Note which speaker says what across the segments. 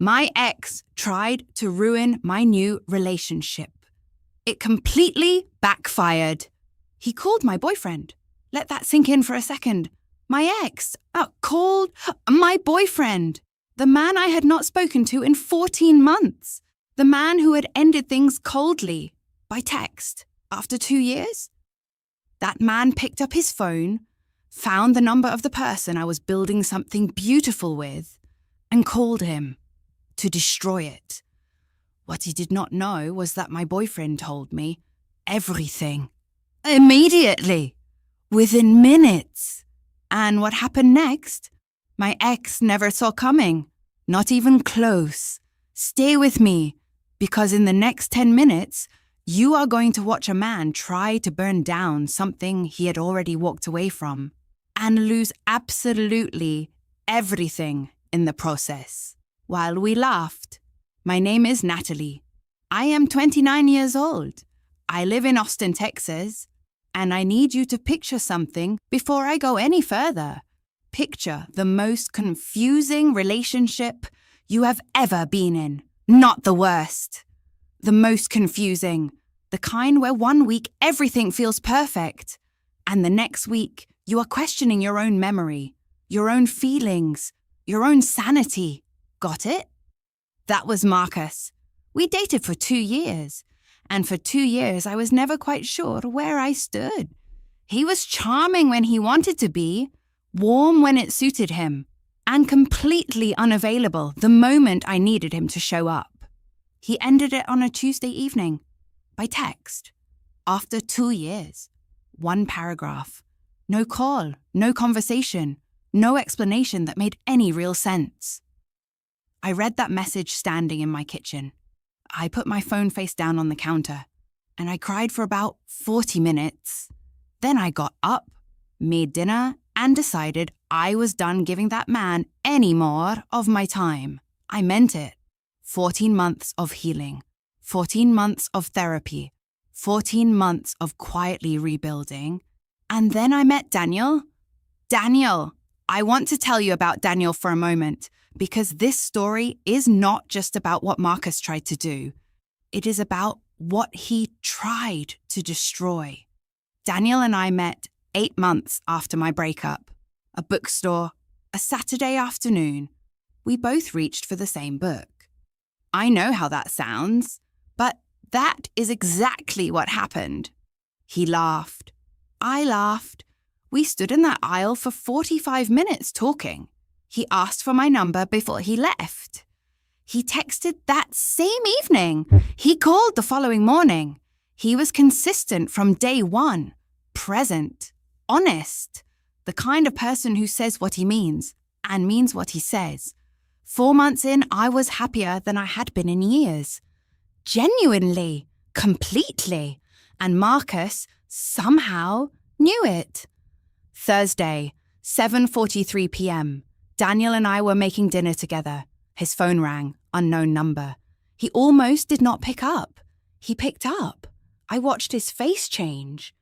Speaker 1: My ex tried to ruin my new relationship. It completely backfired. He called my boyfriend. Let that sink in for a second. My ex called my boyfriend. The man I had not spoken to in 14 months. The man who had ended things coldly, by text, after 2 years. That man picked up his phone, found the number of the person I was building something beautiful with, and called him to destroy it. What he did not know was that my boyfriend told me everything. Immediately. Within minutes. And what happened next? My ex never saw coming. Not even close. Stay with me, because in the next 10 minutes, you are going to watch a man try to burn down something he had already walked away from and lose absolutely everything in the process. While we laughed. My name is Natalie. I am 29 years old. I live in Austin, Texas, and I need you to picture something before I go any further. Picture the most confusing relationship you have ever been in. Not the worst. The most confusing. The kind where 1 week everything feels perfect, and the next week you are questioning your own memory, your own feelings, your own sanity. Got it? That was Marcus. We dated for 2 years, and for 2 years I was never quite sure where I stood. He was charming when he wanted to be, warm when it suited him, and completely unavailable the moment I needed him to show up. He ended it on a Tuesday evening, by text, after 2 years. 1 paragraph. No call, no conversation, no explanation that made any real sense. I read that message standing in my kitchen. I put my phone face down on the counter, and I cried for about 40 minutes. Then I got up, made dinner, and decided I was done giving that man any more of my time. I meant it. 14 months of healing, 14 months of therapy, 14 months of quietly rebuilding. And then I met Daniel. Daniel, I want to tell you about Daniel for a moment, because this story is not just about what Marcus tried to do. It is about what he tried to destroy. Daniel and I met 8 months after my breakup. A bookstore, a Saturday afternoon. We both reached for the same book. I know how that sounds, but that is exactly what happened. He laughed. I laughed. We stood in that aisle for 45 minutes talking. He asked for my number before he left. He texted that same evening. He called the following morning. He was consistent from day one, present, honest, the kind of person who says what he means and means what he says. 4 months in, I was happier than I had been in years. Genuinely, completely. And Marcus somehow knew it. Thursday, 7:43 p.m. Daniel and I were making dinner together. His phone rang, unknown number. He almost did not pick up. He picked up. I watched his face change.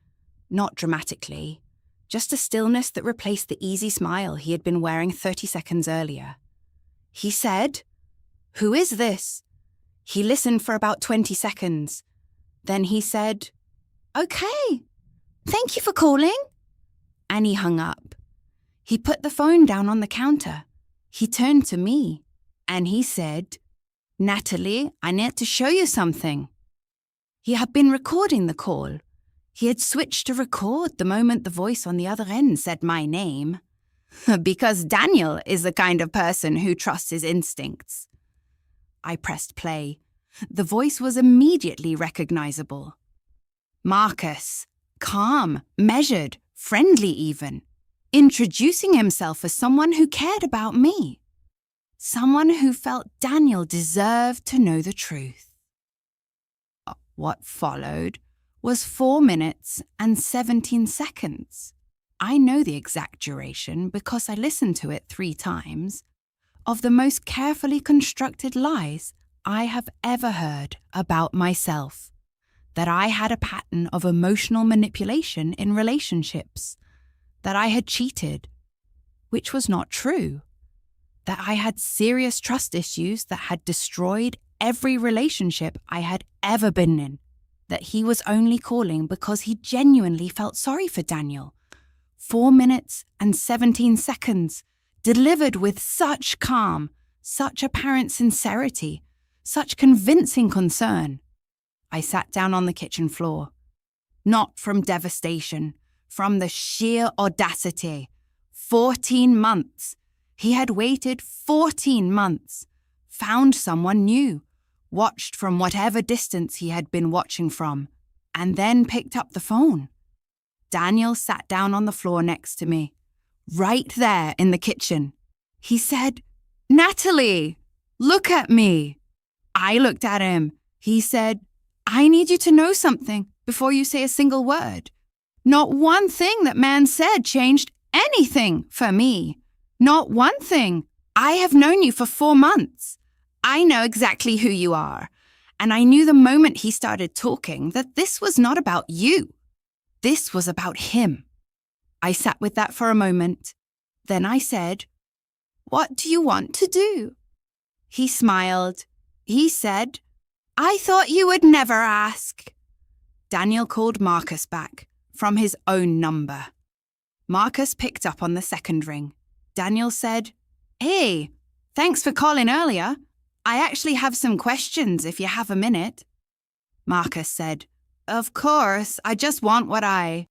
Speaker 1: Not dramatically, just a stillness that replaced the easy smile he had been wearing 30 seconds earlier. He said, "Who is this?" He listened for about 20 seconds. Then he said, "Okay, thank you for calling." And he hung up. He put the phone down on the counter. He turned to me and he said, "Natalie, I need to show you something." He had been recording the call. He had switched to record the moment the voice on the other end said my name. Because Daniel is the kind of person who trusts his instincts. I pressed play. The voice was immediately recognizable. Marcus, calm, measured, friendly even, introducing himself as someone who cared about me. Someone who felt Daniel deserved to know the truth. What followed was 4 minutes and 17 seconds. I know the exact duration because I listened to it 3 times, of the most carefully constructed lies I have ever heard about myself. That I had a pattern of emotional manipulation in relationships. That I had cheated, which was not true. that I had serious trust issues that had destroyed every relationship I had ever been in, that he was only calling because he genuinely felt sorry for Daniel. 4 minutes and 17 seconds, delivered with such calm, such apparent sincerity, such convincing concern. I sat down on the kitchen floor. Not from devastation, from the sheer audacity. 14 months. He had waited 14 months, found someone new, watched from whatever distance he had been watching from, and then picked up the phone. Daniel sat down on the floor next to me, right there in the kitchen. He said, "Natalie, look at me." I looked at him. He said, "I need you to know something before you say a single word. Not one thing that man said changed anything for me. Not one thing. I have known you for 4 months. I know exactly who you are. And I knew the moment he started talking that this was not about you. This was about him." I sat with that for a moment. Then I said, "What do you want to do?" He smiled. He said, "I thought you would never ask." Daniel called Marcus back from his own number. Marcus picked up on the second ring. Daniel said, "Hey, thanks for calling earlier. I actually have some questions if you have a minute." Marcus said, "Of course, I just want what I..."